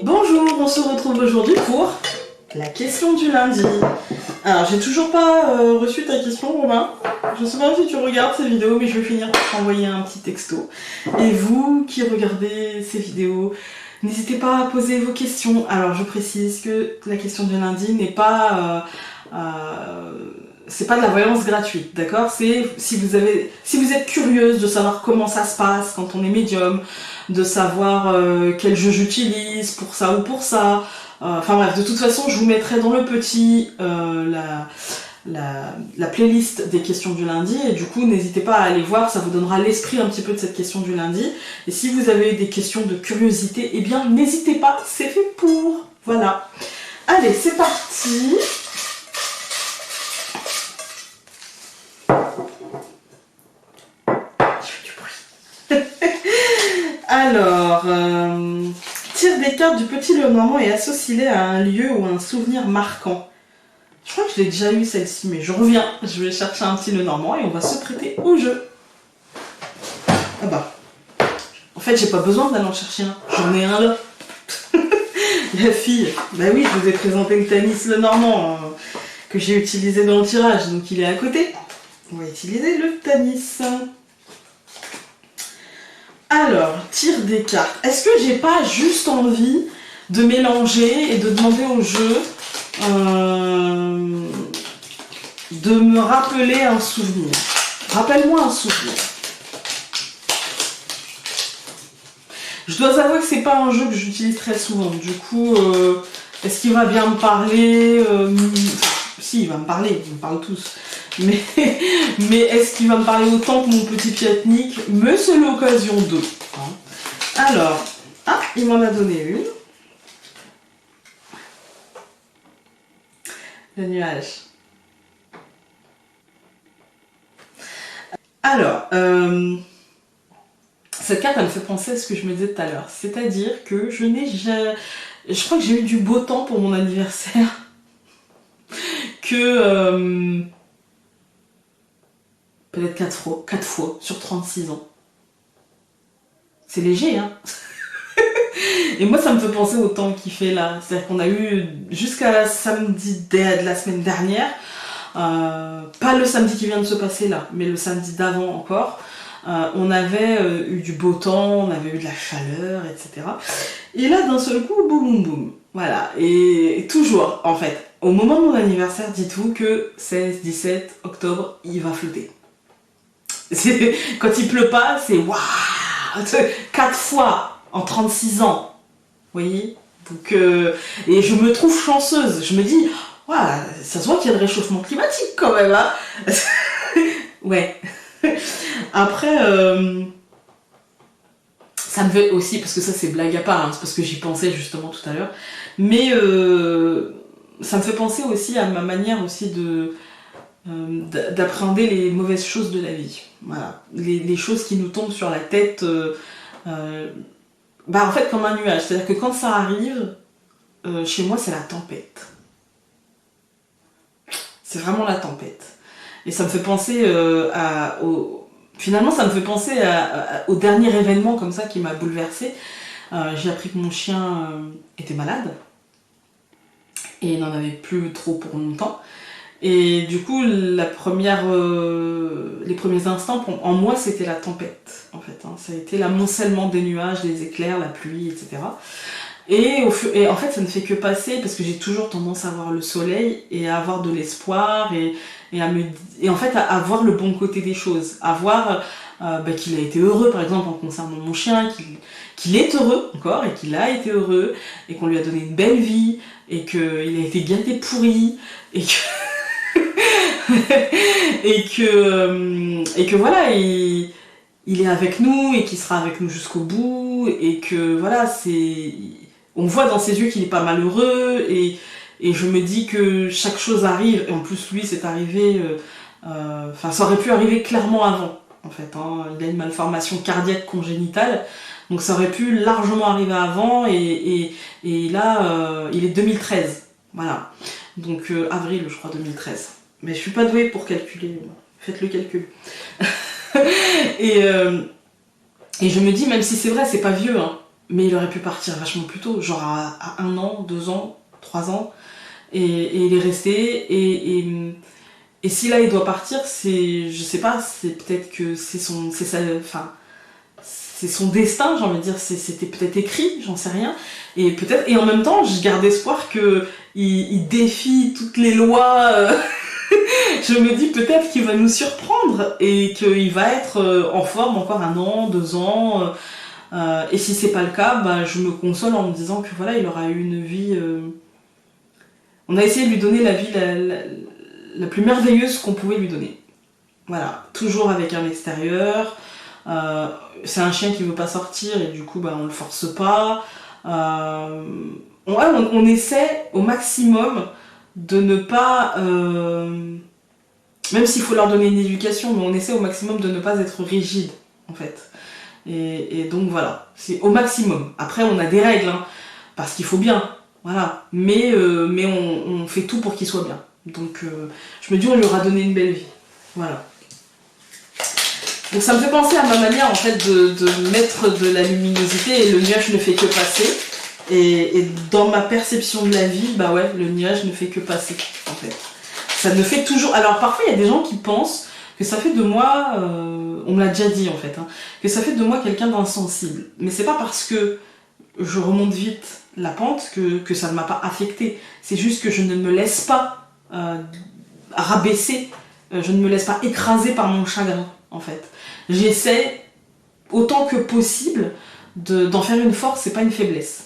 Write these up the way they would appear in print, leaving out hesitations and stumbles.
Bonjour, on se retrouve aujourd'hui pour la question du lundi. Alors, j'ai toujours pas reçu ta question, Romain. Je sais pas si tu regardes ces vidéos, mais je vais finir par t'envoyer un petit texto. Et vous qui regardez ces vidéos, n'hésitez pas à poser vos questions. Alors, je précise que la question du lundi n'est pas... c'est pas de la voyance gratuite, d'accord? C'est si vous êtes curieuse de savoir comment ça se passe quand on est médium, de savoir quel jeu j'utilise pour ça ou pour ça. Enfin bref, de toute façon, je vous mettrai dans le petit la playlist des questions du lundi, et du coup, n'hésitez pas à aller voir, ça vous donnera l'esprit un petit peu de cette question du lundi. Et si vous avez des questions de curiosité, eh bien, n'hésitez pas, c'est fait pour. Voilà. Allez, c'est parti. Alors, tire des cartes du petit Lenormand et associe-les à un lieu ou un souvenir marquant. Je crois que je l'ai déjà eu celle-ci, mais je reviens. Je vais chercher un petit Lenormand et on va se prêter au jeu. Ah bah. En fait, j'ai pas besoin d'aller en chercher un. J'en ai un là. La fille. Bah oui, je vous ai présenté le Tanis Lenormand que j'ai utilisé dans le tirage, donc il est à côté. On va utiliser le Tanis. Alors, tire des cartes. Est-ce que j'ai pas juste envie de mélanger et de demander au jeu de me rappeler un souvenir? Rappelle-moi un souvenir. Je dois avouer que c'est pas un jeu que j'utilise très souvent. Du coup, est-ce qu'il va bien me parler? Si, il va me parler, ils me parlent tous. Mais est-ce qu'il va me parler autant que mon petit Piatnik? Mais c'est l'occasion de. Alors, il m'en a donné une. Le nuage. Alors, cette carte, elle me fait penser à ce que je me disais tout à l'heure. C'est-à-dire que je crois que j'ai eu du beau temps pour mon anniversaire. Que... peut-être 4 fois sur 36 ans. C'est léger, hein. Et moi, ça me fait penser au temps qu'il fait là. C'est-à-dire qu'on a eu, jusqu'à samedi de la semaine dernière, pas le samedi qui vient de se passer là, mais le samedi d'avant encore, on avait eu du beau temps, on avait eu de la chaleur, etc. Et là, d'un seul coup, boum, boum, boum. Voilà. Et toujours, en fait, au moment de mon anniversaire, dites-vous que 16-17 octobre, il va flotter. Quand il pleut pas, c'est waouh, 4 fois en 36 ans. Vous voyez? Donc, et je me trouve chanceuse. Je me dis, ouais, ça se voit qu'il y a le réchauffement climatique quand même, hein. Ouais. Après, ça me fait aussi, parce que ça c'est blague à part, hein, c'est parce que j'y pensais justement tout à l'heure, mais ça me fait penser aussi à ma manière aussi d'appréhender les mauvaises choses de la vie. Voilà. Les choses qui nous tombent sur la tête, en fait comme un nuage. C'est-à-dire que quand ça arrive, chez moi c'est la tempête. C'est vraiment la tempête. Et ça me fait penser finalement ça me fait penser au dernier événement comme ça qui m'a bouleversée. J'ai appris que mon chien était malade. Et il n'en avait plus trop pour longtemps. Et du coup, les premiers instants, en moi, c'était la tempête, en fait. Hein. Ça a été l'amoncellement des nuages, des éclairs, la pluie, etc. Et en fait, ça ne fait que passer, parce que j'ai toujours tendance à voir le soleil, et à avoir de l'espoir, et en fait, à voir le bon côté des choses. À voir qu'il a été heureux, par exemple, en concernant mon chien, qu'il est heureux, encore, et qu'il a été heureux, et qu'on lui a donné une belle vie, et qu'il a été gâté pourri, et que... et que voilà, il est avec nous et qu'il sera avec nous jusqu'au bout, et que voilà, on voit dans ses yeux qu'il est pas malheureux, et je me dis que chaque chose arrive, et en plus lui c'est arrivé, ça aurait pu arriver clairement avant en fait, hein. Il a une malformation cardiaque congénitale, donc ça aurait pu largement arriver avant, et là il est 2013, voilà, donc avril je crois 2013. Mais je suis pas douée pour calculer, faites le calcul. et je me dis, même si c'est vrai, c'est pas vieux, hein. mais il aurait pu partir vachement plus tôt, genre à 1 an, 2 ans, 3 ans, et il est resté, et si là il doit partir, c'est, je sais pas, c'est peut-être que c'est son destin, j'ai envie de dire, c'était peut-être écrit, j'en sais rien, et peut-être, et en même temps, je garde espoir que il défie toutes les lois, je me dis peut-être qu'il va nous surprendre, et qu'il va être en forme encore 1 an, 2 ans, et si c'est pas le cas, bah, je me console en me disant que voilà, il aura eu une vie, on a essayé de lui donner la vie la plus merveilleuse qu'on pouvait lui donner. Voilà, toujours avec un extérieur. C'est un chien qui veut pas sortir et du coup bah, on le force pas. On essaie au maximum de ne pas, même s'il faut leur donner une éducation, mais on essaie au maximum de ne pas être rigide en fait. Et donc voilà, c'est au maximum. Après on a des règles, hein, parce qu'il faut bien, voilà. Mais on fait tout pour qu'il soit bien. Donc je me dis on lui aura donné une belle vie. Voilà. Donc ça me fait penser à ma manière en fait de mettre de la luminosité, et le nuage ne fait que passer. Et dans ma perception de la vie, bah ouais, le nuage ne fait que passer en fait. Ça ne fait toujours. Alors parfois il y a des gens qui pensent que ça fait de moi, on me l'a déjà dit en fait, hein, que ça fait de moi quelqu'un d'insensible. Mais c'est pas parce que je remonte vite la pente que ça ne m'a pas affectée. C'est juste que je ne me laisse pas rabaisser, je ne me laisse pas écraser par mon chagrin en fait. J'essaie autant que possible d'en faire une force et pas une faiblesse.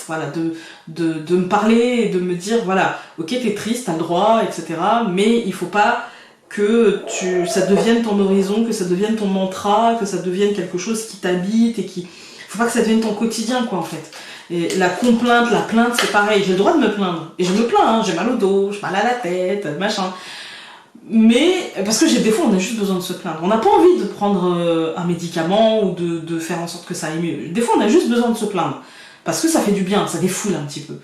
Voilà, de me parler et de me dire, voilà, ok t'es triste, t'as le droit, etc. Mais il faut pas que ça devienne ton horizon, que ça devienne ton mantra, que ça devienne quelque chose qui t'habite et qui... Faut pas que ça devienne ton quotidien, quoi, en fait. Et la complainte, la plainte, c'est pareil. J'ai le droit de me plaindre. Et je me plains, hein, j'ai mal au dos, j'ai mal à la tête, machin. Mais, parce que des fois, on a juste besoin de se plaindre. On n'a pas envie de prendre un médicament ou de faire en sorte que ça aille mieux. Des fois, on a juste besoin de se plaindre. Parce que ça fait du bien, ça défoule un petit peu.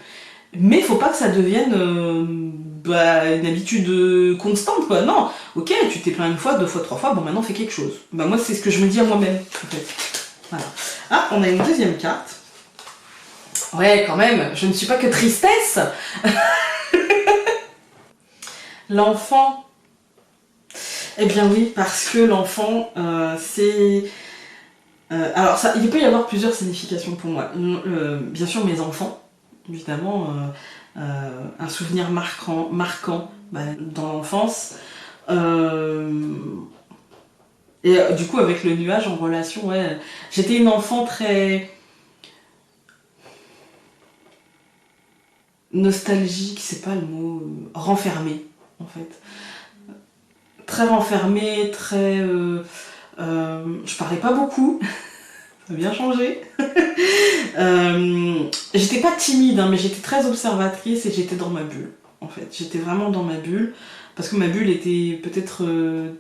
Mais il faut pas que ça devienne une habitude constante, quoi. Non, ok, tu t'es plaint 1 fois, 2 fois, 3 fois, bon maintenant fais quelque chose. Bah moi c'est ce que je me dis à moi-même, en fait. Voilà. Ah, on a une deuxième carte. Ouais, quand même, je ne suis pas que tristesse. L'enfant. Eh bien oui, parce que l'enfant, c'est... alors ça, il peut y avoir plusieurs significations pour moi. Bien sûr mes enfants, évidemment, un souvenir marquant bah, dans l'enfance. Et du coup avec le nuage en relation, ouais, j'étais une enfant très nostalgique, c'est pas le mot, renfermée en fait. Très renfermée, très... je parlais pas beaucoup, ça a bien changé. J'étais pas timide, hein, mais j'étais très observatrice et j'étais dans ma bulle, en fait. J'étais vraiment dans ma bulle, parce que ma bulle était peut-être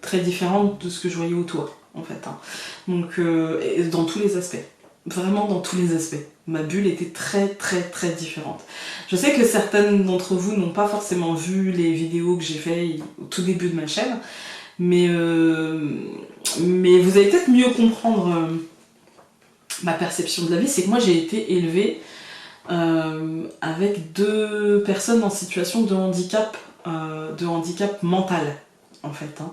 très différente de ce que je voyais autour, en fait. Hein. Donc, dans tous les aspects. Vraiment dans tous les aspects. Ma bulle était très très très différente. Je sais que certaines d'entre vous n'ont pas forcément vu les vidéos que j'ai fait au tout début de ma chaîne, mais vous allez peut-être mieux comprendre ma perception de la vie. C'est que moi j'ai été élevée avec 2 personnes en situation de handicap mental en fait. Hein.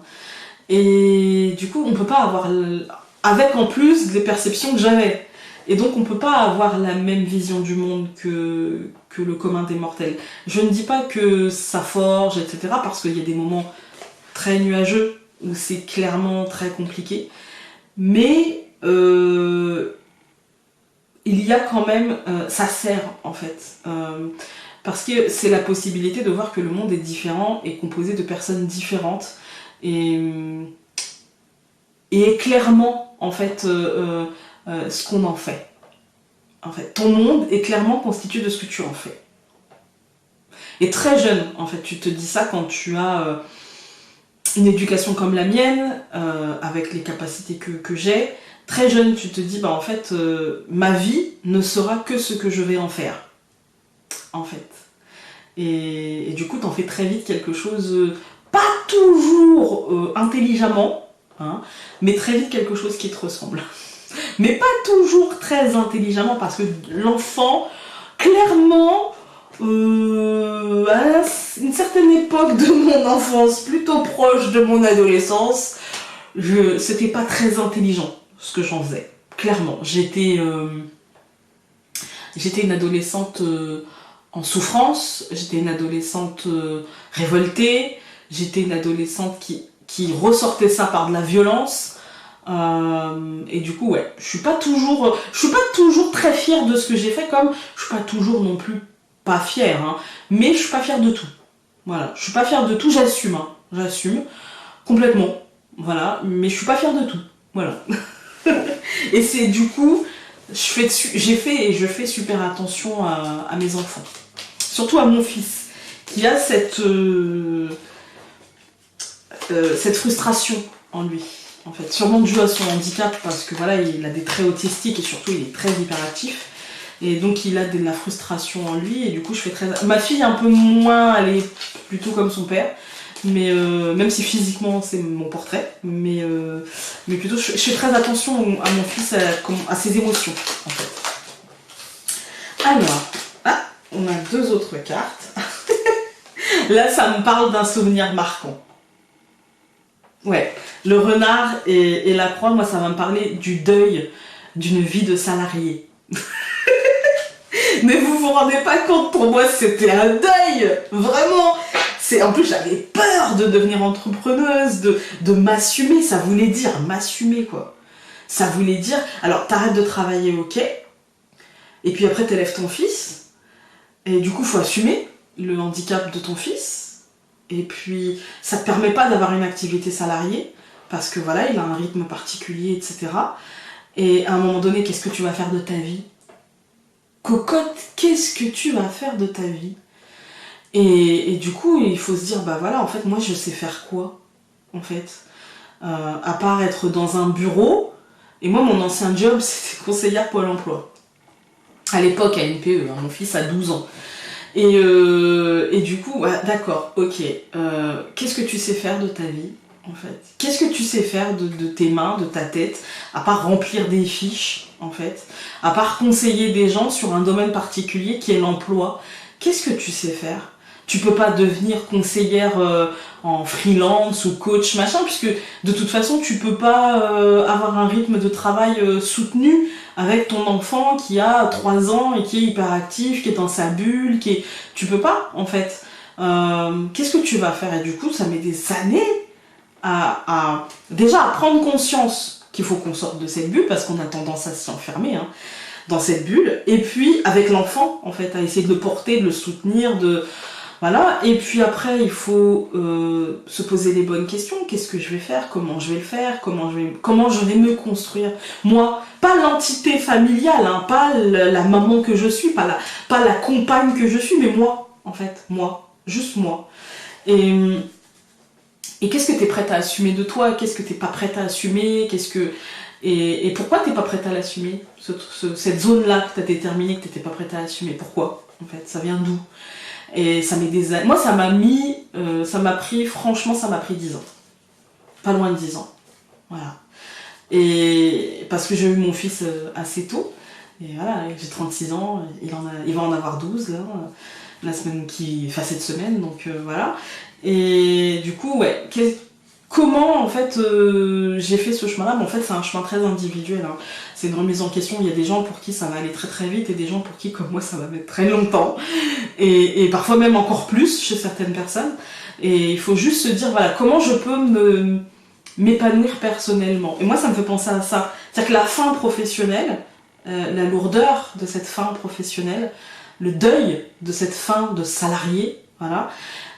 Et du coup on peut pas avoir, avec en plus les perceptions que j'avais. Et donc on peut pas avoir la même vision du monde que le commun des mortels. Je ne dis pas que ça forge, etc. parce qu'il y a des moments très nuageux où c'est clairement très compliqué. Mais il y a quand même... ça sert en fait. Parce que c'est la possibilité de voir que le monde est différent et composé de personnes différentes. Et clairement en fait... ce qu'on en fait. En fait, ton monde est clairement constitué de ce que tu en fais. Et très jeune, en fait, tu te dis ça quand tu as une éducation comme la mienne, avec les capacités que j'ai. Très jeune, tu te dis, bah en fait, ma vie ne sera que ce que je vais en faire. En fait. Et du coup, t'en fais très vite quelque chose, pas toujours intelligemment, hein, mais très vite quelque chose qui te ressemble. mais pas toujours très intelligemment, parce que l'enfant, clairement, à une certaine époque de mon enfance, plutôt proche de mon adolescence, c'était pas très intelligent ce que j'en faisais. Clairement, j'étais une adolescente en souffrance, j'étais une adolescente révoltée, j'étais une adolescente qui ressortait ça par de la violence. Et du coup, ouais, je suis pas toujours très fière de ce que j'ai fait, comme je suis pas toujours non plus pas fière, hein, mais je suis pas fière de tout. Voilà, je suis pas fière de tout, j'assume, hein, j'assume complètement, voilà, mais je suis pas fière de tout, voilà. Et c'est du coup, j'ai fait et je fais super attention à mes enfants, surtout à mon fils, qui a cette frustration en lui. En fait, sûrement dû à son handicap, parce que voilà, il a des traits autistiques et surtout il est très hyperactif. Et donc il a de la frustration en lui, et du coup je fais très... Ma fille un peu moins, elle est plutôt comme son père, mais même si physiquement c'est mon portrait, mais plutôt je fais très attention à mon fils, à ses émotions en fait. Alors, on a 2 autres cartes. Là ça me parle d'un souvenir marquant. Ouais, le renard et la croix, moi ça va me parler du deuil d'une vie de salarié. Mais vous vous rendez pas compte, pour moi c'était un deuil, vraiment. En plus j'avais peur de devenir entrepreneuse, de m'assumer, ça voulait dire m'assumer quoi. Ça voulait dire, alors t'arrêtes de travailler, ok, et puis après t'élèves ton fils, et du coup faut assumer le handicap de ton fils. Et puis, ça te permet pas d'avoir une activité salariée, parce que voilà, il a un rythme particulier, etc. Et à un moment donné, qu'est-ce que tu vas faire de ta vie? Cocotte, qu'est-ce que tu vas faire de ta vie? Et du coup, il faut se dire, bah voilà, en fait, moi, je sais faire quoi, en fait, à part être dans un bureau. Et moi, mon ancien job, c'était conseillère Pôle emploi. À l'époque, à NPE, hein, mon fils a 12 ans. Et du coup, ouais, d'accord, ok. Qu'est-ce que tu sais faire de ta vie, en fait? Qu'est-ce que tu sais faire de tes mains, de ta tête, à part remplir des fiches, en fait? À part conseiller des gens sur un domaine particulier qui est l'emploi? Qu'est-ce que tu sais faire? Tu peux pas devenir conseillère en freelance ou coach, machin, puisque de toute façon, tu peux pas avoir un rythme de travail soutenu avec ton enfant qui a 3 ans et qui est hyperactif, qui est dans sa bulle, tu peux pas, en fait. Qu'est-ce que tu vas faire? Et du coup, ça met des années déjà à prendre conscience qu'il faut qu'on sorte de cette bulle, parce qu'on a tendance à s'y enfermer, hein, dans cette bulle. Et puis, avec l'enfant, en fait, à essayer de le porter, de le soutenir, voilà, et puis après il faut se poser les bonnes questions. Qu'est-ce que je vais faire? Comment je vais le faire? Comment je vais me construire? Moi, pas l'entité familiale, hein, pas la maman que je suis, pas la compagne que je suis, mais moi, en fait, moi, juste moi. Et qu'est-ce que t'es prête à assumer de toi? Qu'est-ce que t'es pas prête à assumer? Et pourquoi t'es pas prête à l'assumer? Cette zone-là que t'as déterminée que t'étais pas prête à assumer, pourquoi? En fait, ça vient d'où? Et ça met des années. Moi, ça m'a pris 10 ans. Pas loin de 10 ans. Voilà. Et parce que j'ai eu mon fils assez tôt. Et voilà, j'ai 36 ans, il va en avoir 12 là, cette semaine, donc voilà. Et du coup, ouais, comment en fait j'ai fait ce chemin-là? Mais en fait, c'est un chemin très individuel, hein. C'est une remise en question. Il y a des gens pour qui ça va aller très très vite et des gens pour qui, comme moi, ça va mettre très longtemps. Et parfois même encore plus chez certaines personnes. Et il faut juste se dire, voilà, comment je peux m'épanouir personnellement. Et moi, ça me fait penser à ça. C'est-à-dire que la fin professionnelle, la lourdeur de cette fin professionnelle, le deuil de cette fin de salarié, voilà,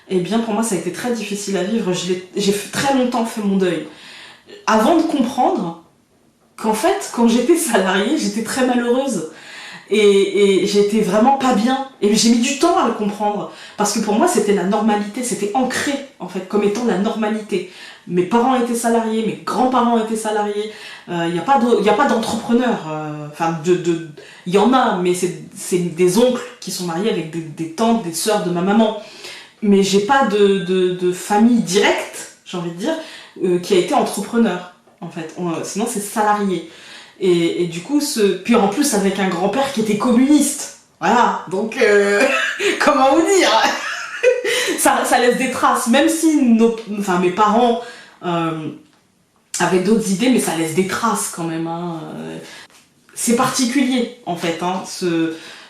et bien pour moi, ça a été très difficile à vivre. J'ai très longtemps fait mon deuil. Avant de comprendre qu'en fait, quand j'étais salariée, j'étais très malheureuse. Et j'étais vraiment pas bien. Et j'ai mis du temps à le comprendre. Parce que pour moi, c'était la normalité. C'était ancré, en fait, comme étant la normalité. Mes parents étaient salariés, mes grands-parents étaient salariés. Il n'y a pas d'entrepreneurs. Enfin, il y en a, mais c'est des oncles qui sont mariés avec des tantes, des sœurs de ma maman. Mais j'ai pas de famille directe, j'ai envie de dire, qui a été entrepreneur, en fait. Sinon, c'est salarié. Et du coup, puis en plus avec un grand-père qui était communiste. Voilà, donc comment vous dire ça laisse des traces, même si mes parents avaient d'autres idées, mais ça laisse des traces quand même. Hein. C'est particulier en fait. Hein,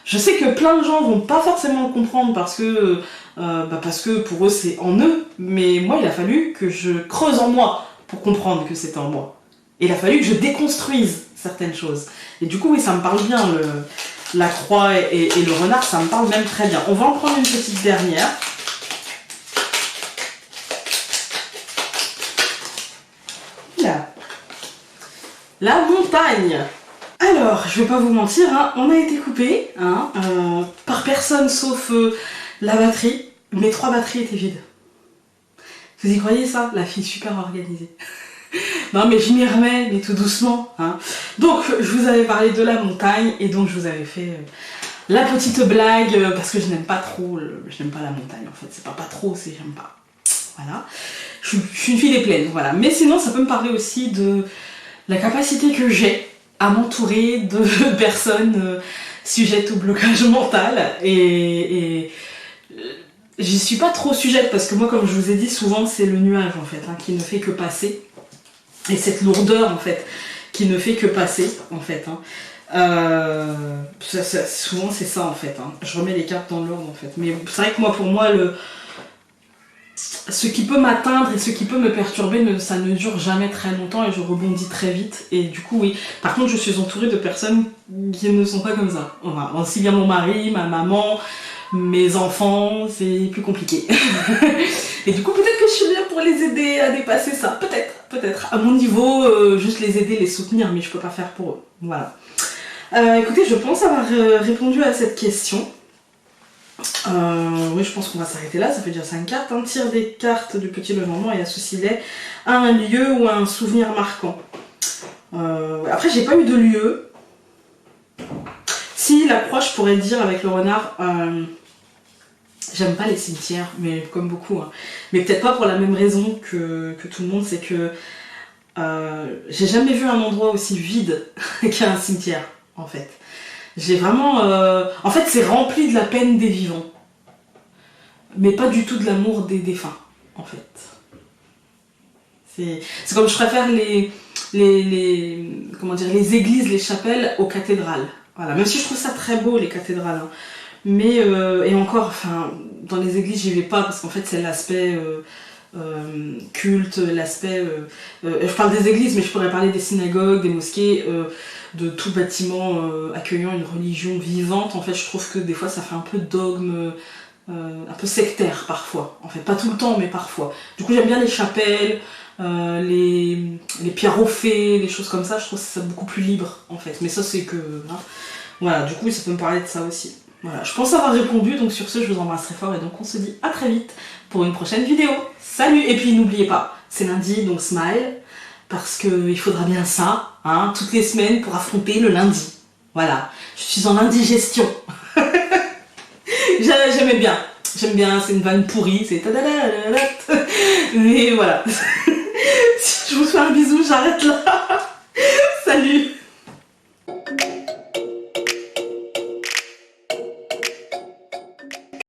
je sais que plein de gens vont pas forcément le comprendre parce que pour eux c'est en eux, mais moi il a fallu que je creuse en moi pour comprendre que c'était en moi. Et il a fallu que je déconstruise certaines choses. Et du coup oui, ça me parle bien, la croix et le renard, ça me parle même très bien. On va en prendre une petite dernière. Là. La montagne. Alors, je vais pas vous mentir, hein, on a été coupé par personne sauf la batterie. Mes 3 batteries étaient vides. Vous y croyez ça? La fille super organisée. Non mais je m'y remets, mais tout doucement. Hein. Donc, je vous avais parlé de la montagne et donc je vous avais fait la petite blague parce que je n'aime pas trop, je n'aime pas la montagne en fait. C'est pas trop, c'est j'aime pas. Voilà. Je suis une fille des plaines, voilà. Mais sinon, ça peut me parler aussi de la capacité que j'ai à m'entourer de personnes sujettes au blocage mental et j'y suis pas trop sujette parce que moi, comme je vous ai dit, souvent c'est le nuage en fait qui ne fait que passer et cette lourdeur en fait qui ne fait que passer en fait. Souvent c'est ça en fait. Je remets les cartes dans l'ordre en fait. Mais c'est vrai que moi, pour moi, ce qui peut m'atteindre et ce qui peut me perturber, ça ne dure jamais très longtemps et je rebondis très vite. Et du coup, oui. Par contre, je suis entourée de personnes qui ne sont pas comme ça. Enfin, aussi bien mon mari, ma maman, mes enfants, c'est plus compliqué. Et du coup, peut-être que je suis bien pour les aider à dépasser ça. Peut-être. À mon niveau, juste les aider, les soutenir, mais je peux pas faire pour eux. Voilà. Écoutez, je pense avoir répondu à cette question. Oui, je pense qu'on va s'arrêter là, ça fait déjà 5 cartes. Tire des cartes du petit Lenormand et associe-les à un lieu ou à un souvenir marquant. Après, j'ai pas eu de lieu. Si, la croix, je pourrais dire avec le renard, j'aime pas les cimetières, mais comme beaucoup. Hein. Mais peut-être pas pour la même raison que tout le monde, c'est que j'ai jamais vu un endroit aussi vide qu'un cimetière, en fait. J'ai vraiment... En fait, c'est rempli de la peine des vivants. Mais pas du tout de l'amour des défunts, en fait. C'est comme je préfère comment dire, les églises, les chapelles aux cathédrales. Voilà. Même si je trouve ça très beau, les cathédrales. Hein. Mais, et encore, enfin, dans les églises, j'y vais pas parce qu'en fait, c'est l'aspect... culte, l'aspect... je parle des églises, mais je pourrais parler des synagogues, des mosquées, de tout bâtiment accueillant une religion vivante. En fait, je trouve que des fois, ça fait un peu dogme, un peu sectaire parfois. En fait, pas tout le temps, mais parfois. Du coup, j'aime bien les chapelles, les pierres au fées, les choses comme ça. Je trouve ça beaucoup plus libre, en fait. Mais ça, c'est que... Hein. Voilà, du coup, ça peut me parler de ça aussi. Voilà, je pense avoir répondu, donc sur ce, je vous embrasse très fort et donc on se dit à très vite pour une prochaine vidéo. Salut! Et puis n'oubliez pas, c'est lundi, donc smile, parce qu'il faudra bien ça, hein, toutes les semaines pour affronter le lundi. Voilà, je suis en indigestion. J'aimais bien, j'aime bien, c'est une vanne pourrie, c'est tadadadadad. Mais voilà. Si je vous fais un bisou, j'arrête là. Salut!